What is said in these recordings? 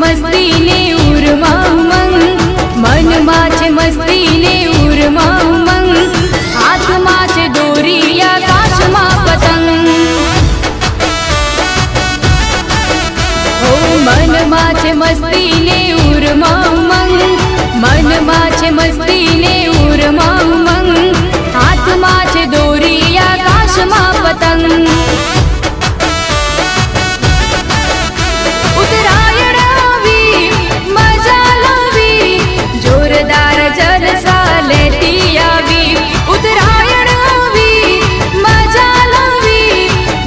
મસ્તી ને ઉરમાં ઉમંગ, મનમાં છે મસ્તી ને ઉરમાં ઉમંગ, હાથમાં છે દોરી આકાશમાં પતંગ. હો મનમાં છે મસ્તી ને ઉરમાં ઉમંગ, મનમાં છે મસ્તી ને ઉરમાં ઉમંગ, હાથમાં છે દોરી આકાશમાં પતંગ. ઉત્તરાયણ આવી મજા લાવી, જોરદાર જલસા લેતી આવી. ઉત્તરાયણ આવી મજા લાવી,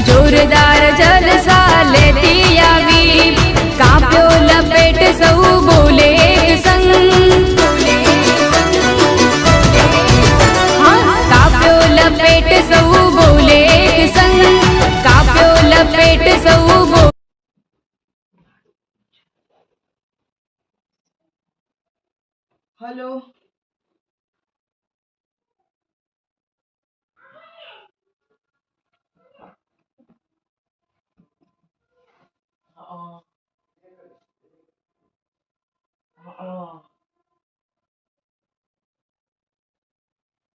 જોરદાર જલસા લેતી આવી. કાપ્યો લપેટ સૌ બોલે એક સંગ, કાપ્યો લપેટ સૌ બોલે એક સંગ, કાપ્યો લપેટ સૌ બોલે. हेलो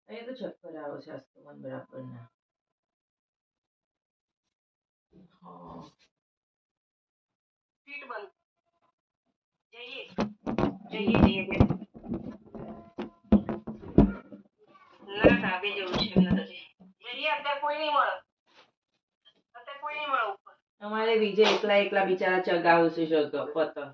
ये तो चक्कर आओ છે આજ તો મન બરાબર ના. હા ફીટ બંધ જઈએ જઈએ જઈએ ના ના બે જેવું છે એમને તો જઈએ અત્યારે કોઈ નહીં મળે, અત્યારે કોઈ નહીં મળે ઉપર. અમારે બીજે એકલા એકલા બિચારા ચગાવું છે પતંગ.